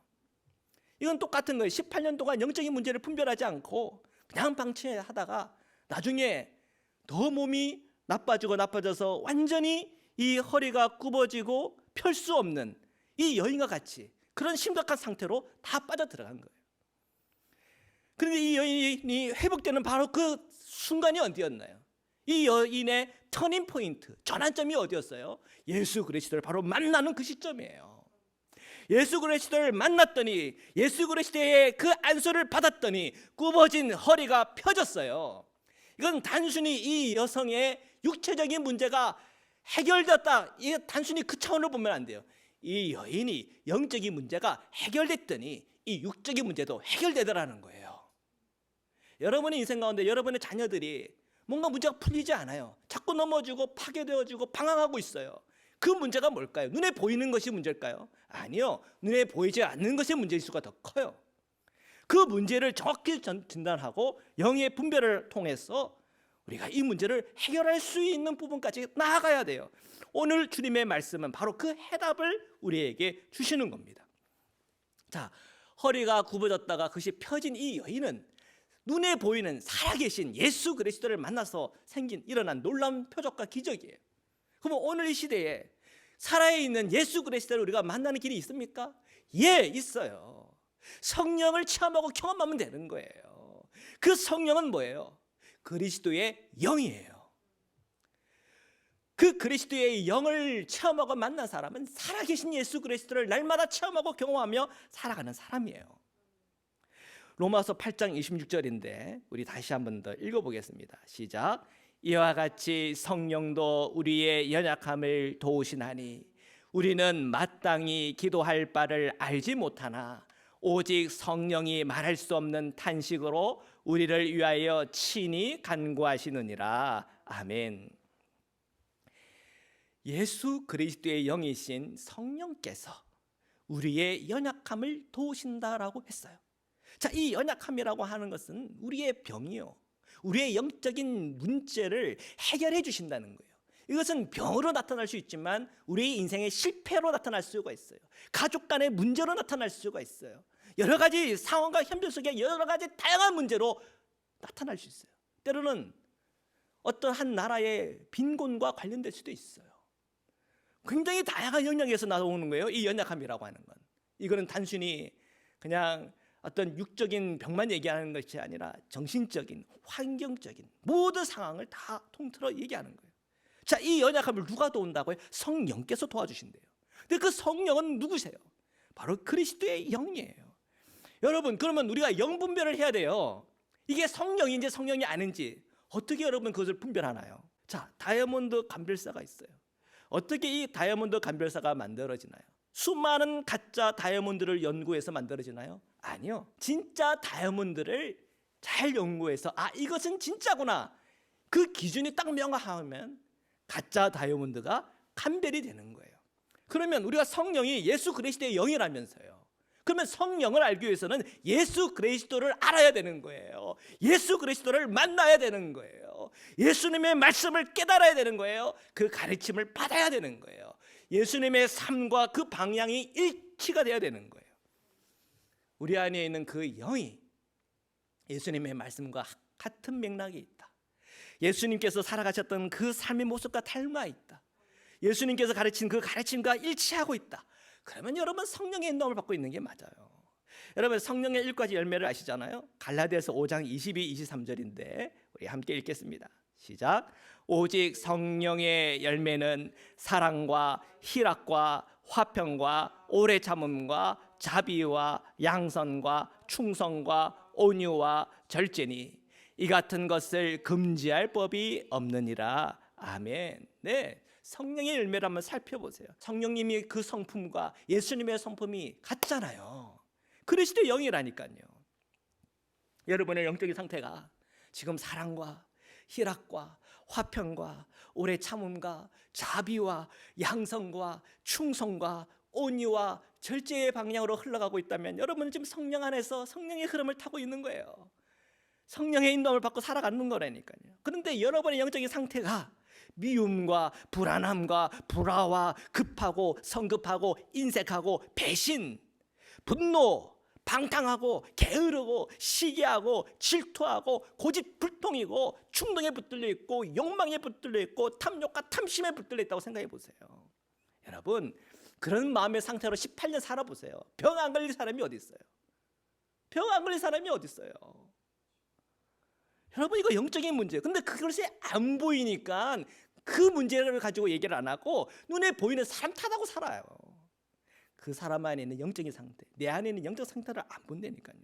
이건 똑같은 거예요. 18년 동안 영적인 문제를 분별하지 않고 그냥 방치하다가 나중에 더 몸이 나빠져서 완전히 이 허리가 굽어지고 펼 수 없는 이 여인과 같이 그런 심각한 상태로 다 빠져들어간 거예요. 그런데 이 여인이 회복되는 바로 그 순간이 어디였나요? 이 여인의 터닝 포인트, 전환점이 어디였어요? 예수 그리스도를 바로 만나는 그 시점이에요. 예수 그리스도를 만났더니, 예수 그리스도의 그 안수를 받았더니 굽어진 허리가 펴졌어요. 이건 단순히 이 여성의 육체적인 문제가 해결되었다, 이게 단순히 그 차원으로 보면 안 돼요. 이 여인이 영적인 문제가 해결됐더니 이 육적인 문제도 해결되더라는 거예요. 여러분의 인생 가운데 여러분의 자녀들이 뭔가 문제가 풀리지 않아요. 자꾸 넘어지고 파괴되어지고 방황하고 있어요. 그 문제가 뭘까요? 눈에 보이는 것이 문제일까요? 아니요, 눈에 보이지 않는 것이 문제일 수가 더 커요. 그 문제를 정확히 진단하고 영의 분별을 통해서 우리가 이 문제를 해결할 수 있는 부분까지 나아가야 돼요. 오늘 주님의 말씀은 바로 그 해답을 우리에게 주시는 겁니다. 자, 허리가 굽어졌다가 그것이 펴진 이 여인은 눈에 보이는 살아계신 예수 그리스도를 만나서 일어난 놀라운 표적과 기적이에요. 그럼 오늘 이 시대에 살아있는 예수 그리스도를 우리가 만나는 길이 있습니까? 예, 있어요. 성령을 체험하고 경험하면 되는 거예요. 그 성령은 뭐예요? 그리스도의 영이에요. 그 그리스도의 영을 체험하고 만난 사람은 살아계신 예수 그리스도를 날마다 체험하고 경험하며 살아가는 사람이에요. 로마서 8장 26절인데 우리 다시 한 번 더 읽어보겠습니다. 시작. 이와 같이 성령도 우리의 연약함을 도우시나니 우리는 마땅히 기도할 바를 알지 못하나 오직 성령이 말할 수 없는 탄식으로 우리를 위하여 친히 간구하시느니라. 아멘. 예수 그리스도의 영이신 성령께서 우리의 연약함을 도우신다라고 했어요. 자, 이 연약함이라고 하는 것은 우리의 병이요, 우리의 영적인 문제를 해결해 주신다는 거예요. 이것은 병으로 나타날 수 있지만 우리의 인생의 실패로 나타날 수가 있어요. 가족 간의 문제로 나타날 수가 있어요. 여러 가지 상황과 현실 속에 여러 가지 다양한 문제로 나타날 수 있어요. 때로는 어떤 한 나라의 빈곤과 관련될 수도 있어요. 굉장히 다양한 영역에서 나오는 거예요. 이 연약함이라고 하는 건. 이거는 단순히 그냥 어떤 육적인 병만 얘기하는 것이 아니라 정신적인, 환경적인 모든 상황을 다 통틀어 얘기하는 거예요. 자, 이 연약함을 누가 도운다고요? 성령께서 도와주신대요. 근데 그 성령은 누구세요? 바로 그리스도의 영이에요. 여러분, 그러면 우리가 영 분별을 해야 돼요. 이게 성령인지 성령이 아닌지 어떻게 여러분 그것을 분별하나요? 자, 다이아몬드 감별사가 있어요. 어떻게 이 다이아몬드 감별사가 만들어지나요? 수많은 가짜 다이아몬드를 연구해서 만들어지나요? 아니요. 진짜 다이아몬드를 잘 연구해서 이것은 진짜구나. 그 기준이 딱 명확하면 가짜 다이아몬드가 감별이 되는 거예요. 그러면 우리가 성령이 예수 그리스도의 영이라면서요. 그러면 성령을 알기 위해서는 예수 그리스도를 알아야 되는 거예요. 예수 그리스도를 만나야 되는 거예요. 예수님의 말씀을 깨달아야 되는 거예요. 그 가르침을 받아야 되는 거예요. 예수님의 삶과 그 방향이 일치가 돼야 되는 거예요. 우리 안에 있는 그 영이 예수님의 말씀과 같은 맥락이 있다. 예수님께서 살아가셨던 그 삶의 모습과 닮아 있다. 예수님께서 가르친 그 가르침과 일치하고 있다. 그러면 여러분 성령의 인도함을 받고 있는 게 맞아요. 여러분 성령의 1가지 열매를 아시잖아요. 갈라디아서 5장 22, 23절인데 우리 함께 읽겠습니다. 시작. 오직 성령의 열매는 사랑과 희락과 화평과 오래 참음과 자비와 양선과 충성과 온유와 절제니 이 같은 것을 금지할 법이 없느니라. 아멘. 네, 성령의 열매를 한번 살펴보세요. 성령님이 그 성품과 예수님의 성품이 같잖아요. 그리스도의 영이라니까요. 여러분의 영적인 상태가 지금 사랑과 희락과 화평과 오래 참음과 자비와 양성과 충성과 온유와 절제의 방향으로 흘러가고 있다면 여러분은 지금 성령 안에서 성령의 흐름을 타고 있는 거예요. 성령의 인도함을 받고 살아가는 거라니까요. 그런데 여러분의 영적인 상태가 미움과 불안함과 불화와 급하고 성급하고 인색하고 배신, 분노, 방탕하고 게으르고 시기하고 질투하고 고집불통이고 충동에 붙들려 있고 욕망에 붙들려 있고 탐욕과 탐심에 붙들려 있다고 생각해 보세요. 여러분 그런 마음의 상태로 18년 살아보세요. 병 안 걸릴 사람이 어디 있어요? 병 안 걸릴 사람이 어디 있어요? 여러분 이거 영적인 문제예요. 근데 그것이 안 보이니까 그 문제를 가지고 얘기를 안 하고 눈에 보이는 사람 탓하고 살아요. 그 사람 안에 있는 영적인 상태, 내 안에 있는 영적 상태를 안 본다니까요.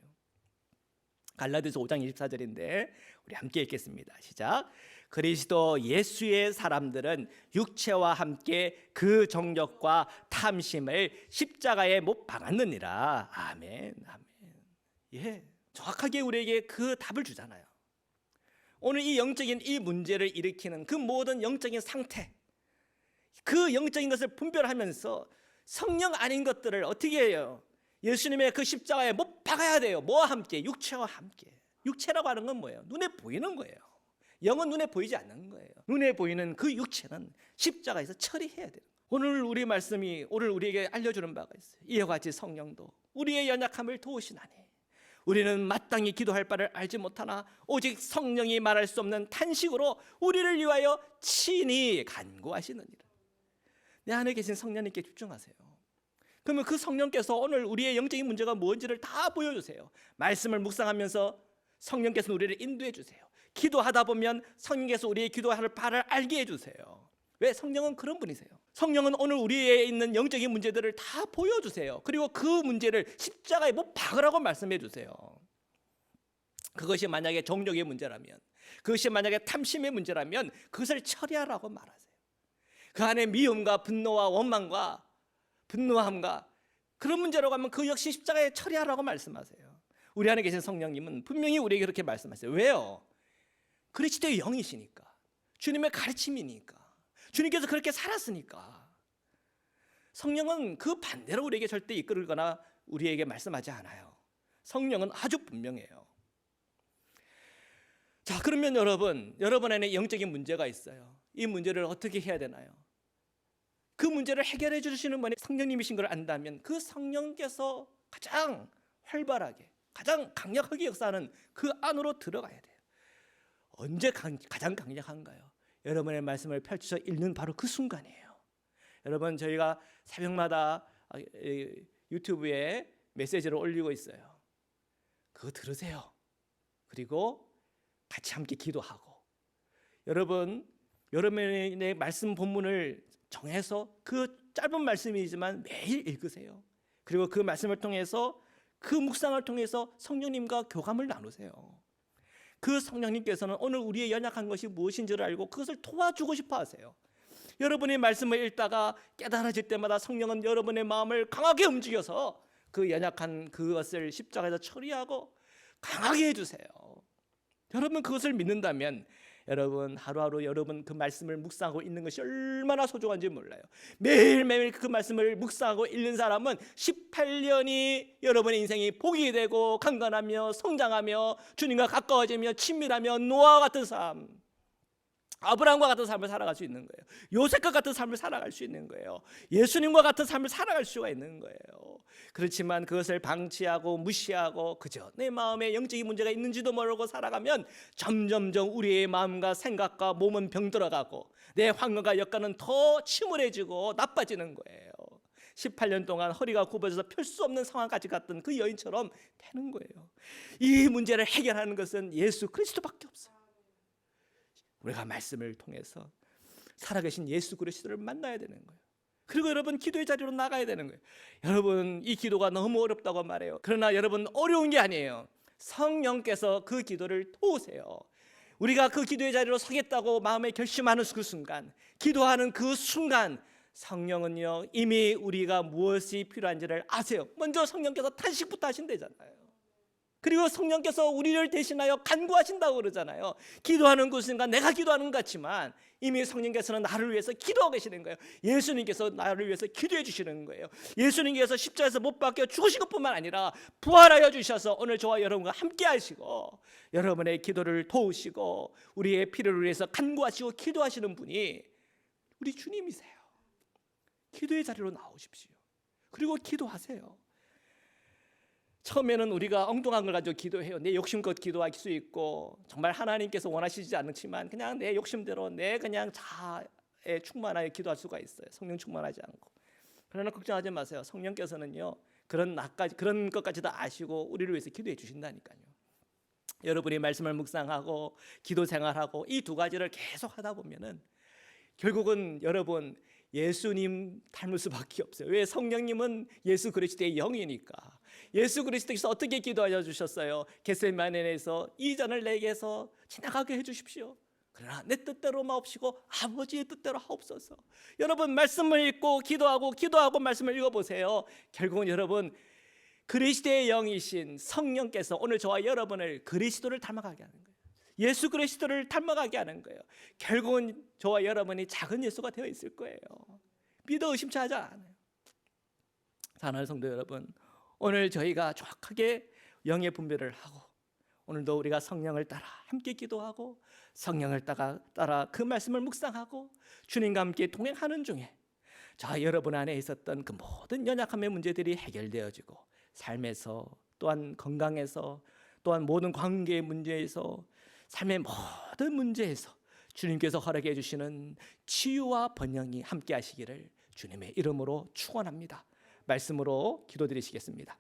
갈라디아서 5장 24절인데 우리 함께 읽겠습니다. 시작. 그리스도 예수의 사람들은 육체와 함께 그 정욕과 탐심을 십자가에 못 박았느니라. 아멘. 아멘. 예, 정확하게 우리에게 그 답을 주잖아요. 오늘 이 영적인 이 문제를 일으키는 그 모든 영적인 상태, 그 영적인 것을 분별하면서 성령 아닌 것들을 어떻게 해요? 예수님의 그 십자가에 못 박아야 돼요. 뭐와 함께? 육체와 함께. 육체라고 하는 건 뭐예요? 눈에 보이는 거예요. 영은 눈에 보이지 않는 거예요. 눈에 보이는 그 육체는 십자가에서 처리해야 돼요. 오늘 우리 말씀이 오늘 우리에게 알려주는 바가 있어요. 이와 같이 성령도 우리의 연약함을 도우시나니 우리는 마땅히 기도할 바를 알지 못하나 오직 성령이 말할 수 없는 탄식으로 우리를 위하여 친히 간구하시느니라. 내 안에 계신 성령님께 집중하세요. 그러면 그 성령께서 오늘 우리의 영적인 문제가 뭔지를 다 보여주세요. 말씀을 묵상하면서 성령께서 우리를 인도해 주세요. 기도하다 보면 성령께서 우리의 기도할 바를 알게 해주세요. 왜? 성령은 그런 분이세요. 성령은 오늘 우리에 있는 영적인 문제들을 다 보여주세요. 그리고 그 문제를 십자가에 못 박으라고 말씀해 주세요. 그것이 만약에 정욕의 문제라면, 그것이 만약에 탐심의 문제라면 그것을 처리하라고 말하세요. 그 안에 미움과 분노와 원망과 분노함과 그런 문제라고 하면 그 역시 십자가에 처리하라고 말씀하세요. 우리 안에 계신 성령님은 분명히 우리에게 그렇게 말씀하세요. 왜요? 그리스도의 영이시니까, 주님의 가르침이니까, 주님께서 그렇게 살았으니까. 성령은 그 반대로 우리에게 절대 이끌거나 우리에게 말씀하지 않아요. 성령은 아주 분명해요. 자, 그러면 여러분 안에 영적인 문제가 있어요. 이 문제를 어떻게 해야 되나요? 그 문제를 해결해 주시는 분이 성령님이신 걸 안다면 그 성령께서 가장 활발하게, 가장 강력하게 역사하는 그 안으로 들어가야 돼요. 언제 가장 강력한가요? 여러분의 말씀을 펼쳐 읽는 바로 그 순간이에요. 여러분, 저희가 새벽마다 유튜브에 메시지를 올리고 있어요. 그거 들으세요. 그리고 같이 함께 기도하고, 여러분의 말씀 본문을 정해서 그 짧은 말씀이지만 매일 읽으세요. 그리고 그 말씀을 통해서 그 묵상을 통해서 성령님과 교감을 나누세요. 그 성령님께서는 오늘 우리의 연약한 것이 무엇인지를 알고 그것을 도와주고 싶어 하세요. 여러분이 말씀을 읽다가 깨달아질 때마다 성령은 여러분의 마음을 강하게 움직여서 그 연약한 그것을 십자가에서 처리하고 강하게 해주세요. 여러분 그것을 믿는다면 여러분 하루하루 여러분 그 말씀을 묵상하고 있는 것이 얼마나 소중한지 몰라요. 매일매일 그 말씀을 묵상하고 읽는 사람은 18년이 여러분의 인생이 복이 되고 강건하며 성장하며 주님과 가까워지며 친밀하며 노아와 같은 삶, 아브라함과 같은 삶을 살아갈 수 있는 거예요. 요셉과 같은 삶을 살아갈 수 있는 거예요. 예수님과 같은 삶을 살아갈 수가 있는 거예요. 그렇지만 그것을 방치하고 무시하고 그저 내 마음에 영적인 문제가 있는지도 모르고 살아가면 점점점 우리의 마음과 생각과 몸은 병들어가고 내 환경과 여건은 더 침울해지고 나빠지는 거예요. 18년 동안 허리가 굽어져서 펼 수 없는 상황까지 갔던 그 여인처럼 되는 거예요. 이 문제를 해결하는 것은 예수 그리스도밖에 없어요. 우리가 말씀을 통해서 살아계신 예수 그리스도를 만나야 되는 거예요. 그리고 여러분 기도의 자리로 나가야 되는 거예요. 여러분 이 기도가 너무 어렵다고 말해요. 그러나 여러분 어려운 게 아니에요. 성령께서 그 기도를 도우세요. 우리가 그 기도의 자리로 서겠다고 마음에 결심하는 그 순간, 기도하는 그 순간 성령은요 이미 우리가 무엇이 필요한지를 아세요. 먼저 성령께서 탄식부터 하신대잖아요. 그리고 성령께서 우리를 대신하여 간구하신다고 그러잖아요. 기도하는 그 순간 내가 기도하는 것 같지만 이미 성령께서는 나를 위해서 기도하고 계시는 거예요. 예수님께서 나를 위해서 기도해 주시는 거예요. 예수님께서 십자가에서 못 박혀 죽으신 것뿐만 아니라 부활하여 주셔서 오늘 저와 여러분과 함께 하시고 여러분의 기도를 도우시고 우리의 필요를 위해서 간구하시고 기도하시는 분이 우리 주님이세요. 기도의 자리로 나오십시오. 그리고 기도하세요. 처음에는 우리가 엉뚱한 걸 가지고 기도해요. 내 욕심껏 기도할 수 있고 정말 하나님께서 원하시지 않지만 그냥 내 욕심대로 내 그냥 자아에 충만하여 기도할 수가 있어요. 성령 충만하지 않고. 그러나 걱정하지 마세요. 성령께서는요 그런 것까지도 아시고 우리를 위해서 기도해 주신다니까요. 여러분이 말씀을 묵상하고 기도 생활하고 이 두 가지를 계속 하다 보면은 결국은 여러분 예수님 닮을 수밖에 없어요. 왜? 성령님은 예수 그리스도의 영이니까. 예수 그리스도께서 어떻게 기도하여 주셨어요? 겟세마네에서 이 잔을 내게서 지나가게 해주십시오. 그러나 내 뜻대로 마옵시고 아버지의 뜻대로 하옵소서. 여러분 말씀을 읽고 기도하고 말씀을 읽어보세요. 결국은 여러분 그리스도의 영이신 성령께서 오늘 저와 여러분을 그리스도를 닮아가게 하는 거예요. 예수 그리스도를 닮아가게 하는 거예요. 결국은 저와 여러분이 작은 예수가 되어 있을 거예요. 믿어 의심치 하지 않아요. 사랑하는 성도 여러분, 오늘 저희가 정확하게 영의 분별을 하고 오늘도 우리가 성령을 따라 함께 기도하고 성령을 따라 그 말씀을 묵상하고 주님과 함께 동행하는 중에 저 여러분 안에 있었던 그 모든 연약함의 문제들이 해결되어지고 삶에서 또한 건강에서 또한 모든 관계의 문제에서 삶의 모든 문제에서 주님께서 허락해 주시는 치유와 번영이 함께 하시기를 주님의 이름으로 축원합니다. 말씀으로 기도드리시겠습니다.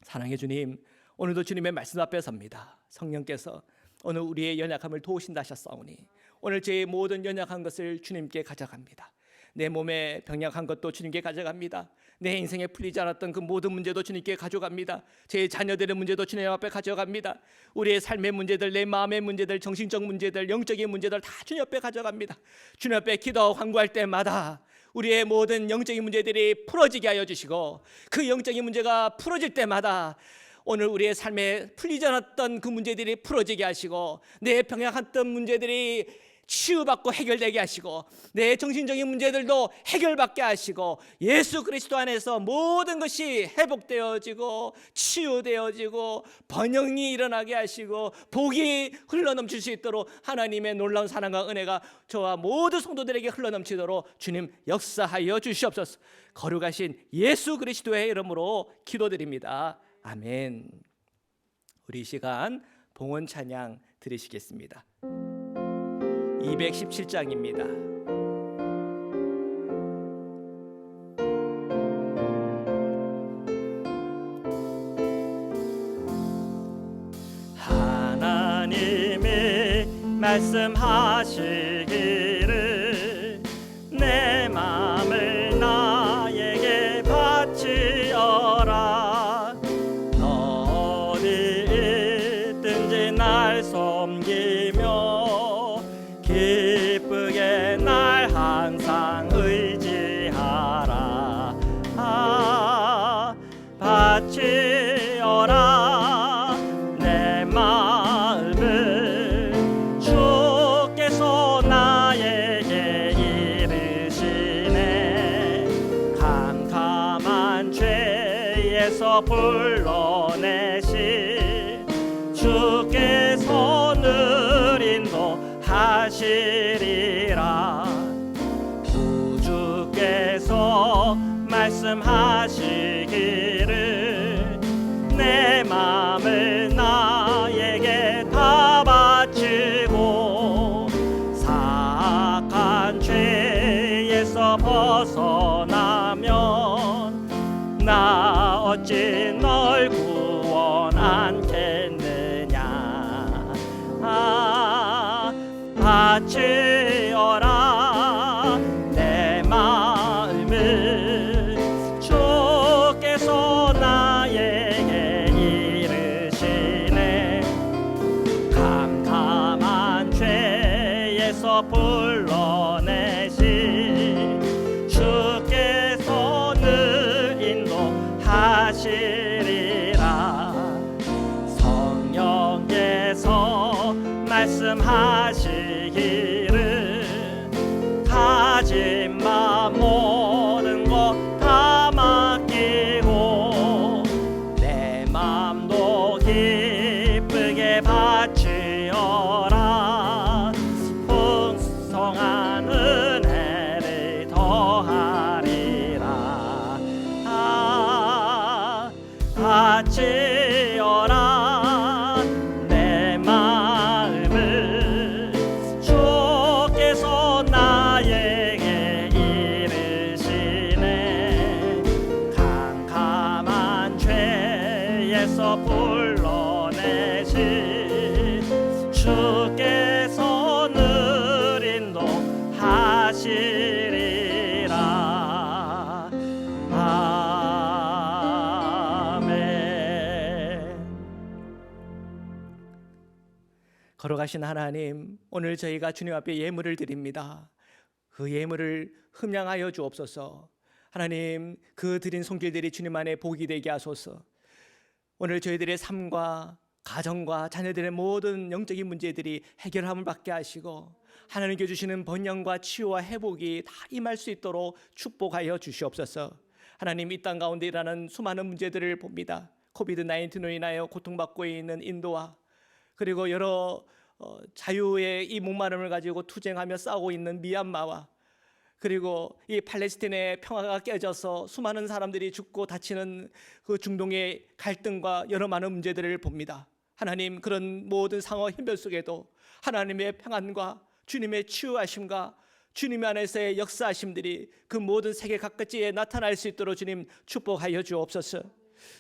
사랑의 주님, 오늘도 주님의 말씀 앞에 섭니다. 성령께서 오늘 우리의 연약함을 도우신다 하셨사오니 오늘 제 모든 연약한 것을 주님께 가져갑니다. 내 몸에 병약한 것도 주님께 가져갑니다. 내 인생에 풀리지 않았던 그 모든 문제도 주님께 가져갑니다. 제 자녀들의 문제도 주님 앞에 가져갑니다. 우리의 삶의 문제들, 내 마음의 문제들, 정신적 문제들, 영적인 문제들 다 주님 앞에 가져갑니다. 주님 앞에 기도하고 간구할 때마다 우리의 모든 영적인 문제들이 풀어지게 하여 주시고 그 영적인 문제가 풀어질 때마다 오늘 우리의 삶에 풀리지 않았던 그 문제들이 풀어지게 하시고 내 병약했던 문제들이 치유받고 해결되게 하시고 내 정신적인 문제들도 해결받게 하시고 예수 그리스도 안에서 모든 것이 회복되어지고 치유되어지고 번영이 일어나게 하시고 복이 흘러넘칠 수 있도록 하나님의 놀라운 사랑과 은혜가 저와 모든 성도들에게 흘러넘치도록 주님 역사하여 주시옵소서. 거룩하신 예수 그리스도의 이름으로 기도드립니다. 아멘. 우리 이 시간 봉헌 찬양 드리시겠습니다. 217장입니다. 하나님이 말씀하시기를 내 마음을 나에게 바치옵소서. 섬기며 기쁘게 날 항상 의지하라. 바치어라 내 마음을 주께서 나에게 이르시네. 캄캄한 죄에서 불러내시 주께서 늘 인도하시리라. 주께서 말씀하시기를 내 마음을 나에게 다 바치고 사악한 죄에서 벗어나면 나 어찌 널 구원 않겠느냐. 바치어라 내 마음을 주께서 나에게 이르시네. 캄캄한 죄에서 불러내시 주께서 늘 인도하시리라. 성령께서 말씀하시기를 가진 바 모든 것 다 맡기고 내 맘도 기쁘게 바치어라. 풍성한 은혜를 더하리라. 바치어라 내 마음을 주께서 나에게 이르시네. 캄캄한 죄에서 불러내시 주께서 늘 인도하시리라. 아멘. 걸어가신 하나님, 오늘 저희가 주님 앞에 예물을 드립니다. 그 예물을 흠양하여 주옵소서. 하나님, 그 드린 손길들이 주님 안에 복이 되게 하소서. 오늘 저희들의 삶과 가정과 자녀들의 모든 영적인 문제들이 해결함을 받게 하시고 하나님께 주시는 번영과 치유와 회복이 다 임할 수 있도록 축복하여 주시옵소서. 하나님, 이 땅 가운데 일어나는 수많은 문제들을 봅니다. 코비드-19로 인하여 고통받고 있는 인도와 그리고 여러 자유의 이 목마름을 가지고 투쟁하며 싸우고 있는 미얀마와 그리고 이 팔레스틴의 평화가 깨져서 수많은 사람들이 죽고 다치는 그 중동의 갈등과 여러 많은 문제들을 봅니다. 하나님, 그런 모든 상황 힘별 속에도 하나님의 평안과 주님의 치유하심과 주님 안에서의 역사하심들이 그 모든 세계 각지에 나타날 수 있도록 주님 축복하여 주옵소서.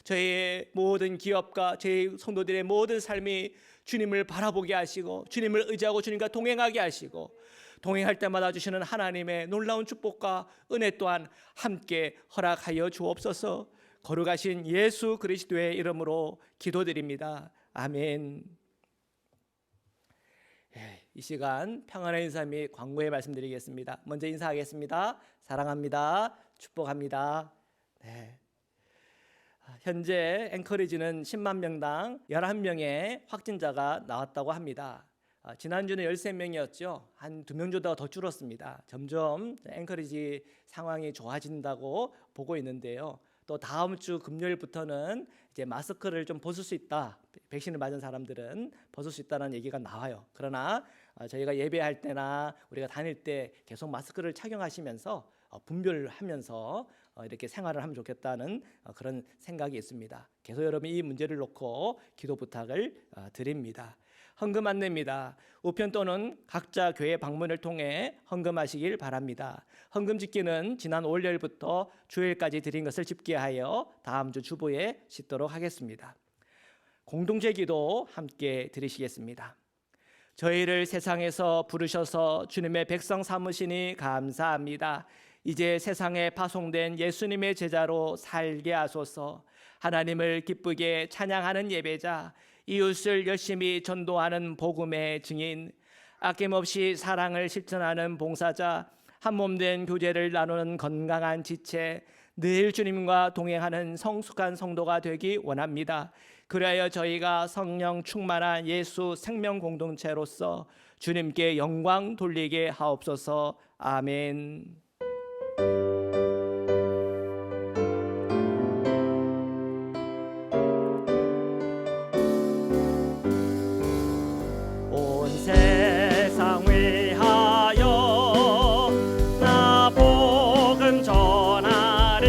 저희의 모든 기업과 저희 성도들의 모든 삶이 주님을 바라보게 하시고 주님을 의지하고 주님과 동행하게 하시고 동행할 때마다 주시는 하나님의 놀라운 축복과 은혜 또한 함께 허락하여 주옵소서. 거룩하신 예수 그리스도의 이름으로 기도드립니다. 아멘. 이 시간 평안의 인사 및 광고의 말씀드리겠습니다. 먼저 인사하겠습니다. 사랑합니다. 축복합니다. 현재 앵커리지는 10만 명당 11명의 확진자가 나왔다고 합니다. 지난주는 13명이었죠. 한 2명 정도가 더 줄었습니다. 점점 앵커리지 상황이 좋아진다고 보고 있는데요. 또 다음 주 금요일부터는 이제 마스크를 좀 벗을 수 있다. 백신을 맞은 사람들은 벗을 수 있다는 얘기가 나와요. 그러나 저희가 예배할 때나 우리가 다닐 때 계속 마스크를 착용하시면서 분별하면서 이렇게 생활을 하면 좋겠다는 그런 생각이 있습니다. 계속 여러분 이 문제를 놓고 기도 부탁을 드립니다. 헌금 안내입니다. 우편 또는 각자 교회 방문을 통해 헌금하시길 바랍니다. 헌금 집기는 지난 월요일부터 주일까지 드린 것을 집계하여 다음 주 주보에 싣도록 하겠습니다. 공동체 기도 함께 드리시겠습니다. 저희를 세상에서 부르셔서 주님의 백성 삼으시니 감사합니다. 이제 세상에 파송된 예수님의 제자로 살게 하소서. 하나님을 기쁘게 찬양하는 예배자, 이웃을 열심히 전도하는 복음의 증인, 아낌없이 사랑을 실천하는 봉사자, 한몸된 교제를 나누는 건강한 지체, 늘 주님과 동행하는 성숙한 성도가 되기 원합니다. 그리하여 저희가 성령 충만한 예수 생명 공동체로서 주님께 영광 돌리게 하옵소서. 아멘. 온 세상 위하여 나 복음 전하리.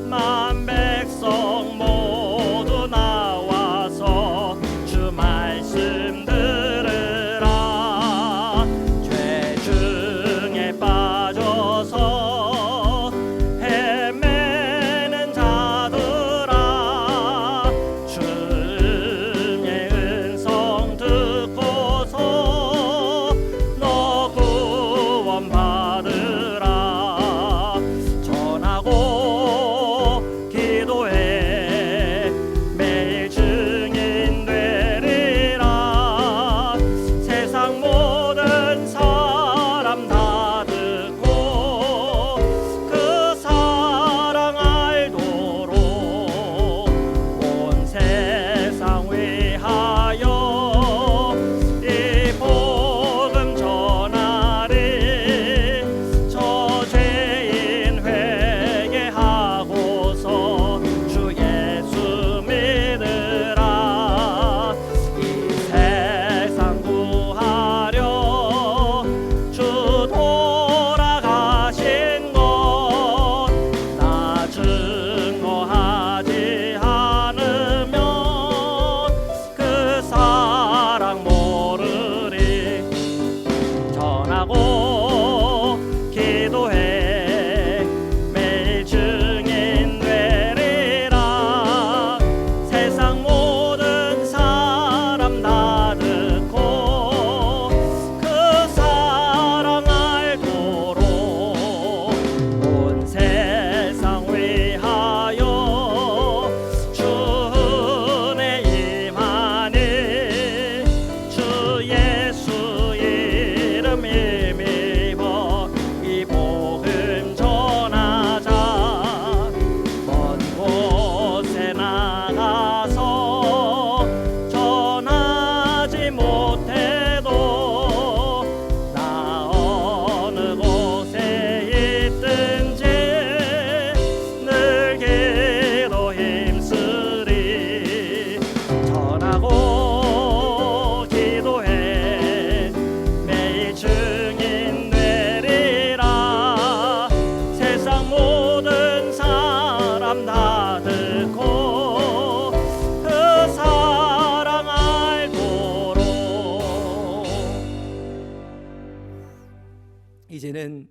만 백성 모두 나와서 주 말씀 들으라. 죄 중에 빠져서 헤매는 자들아, 주의 은성 듣고서 너 구원 받으라. 전하고 기도해 매일 증인 되리라. 세상 모든 사람 다 듣고 그 사랑 알도록 온 세상 위하여 이 복음 전하리. 저 죄인 회개하고서 주 예수 믿으라. 이 세상 구하려 주 돌아가신 것 나 증거하지 않으면 그 사랑 모르리. 전하고 기도해 매일 증인 되리라. 세상 모든 사람 다 듣고 그 사랑 알도록 온 세상 위하여 주 은혜 임하니. 주 예수 이름 힘입어 이 복음 전하자. 먼 곳에 나가서 전하지 못해도 나 어느 곳에 있든지 늘 기도 힘쓰리. 전하고 기도해 매일 증인 되리라. 세상 모든 사람 다 듣고 그 사랑 알도록. 이제는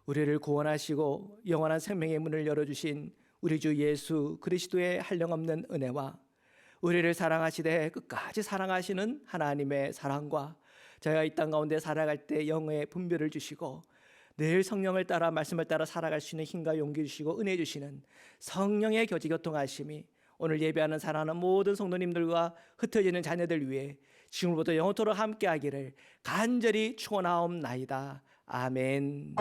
우리를 구원하시고 영원한 생명의 문을 열어주신 우리 주 예수 그리스도의 한량없는 은혜와 우리를 사랑하시되 끝까지 사랑하시는 하나님의 사랑과 저희가 이 땅 가운데 살아갈 때 영의 분별을 주시고 늘 성령을 따라 말씀을 따라 살아갈 수 있는 힘과 용기 주시고 은혜 주시는 성령의 교제 교통하심이 오늘 예배하는 사랑하는 모든 성도님들과 흩어지는 자녀들 위해 지금부터 영원토록 함께하기를 간절히 축원하옵나이다. 아멘.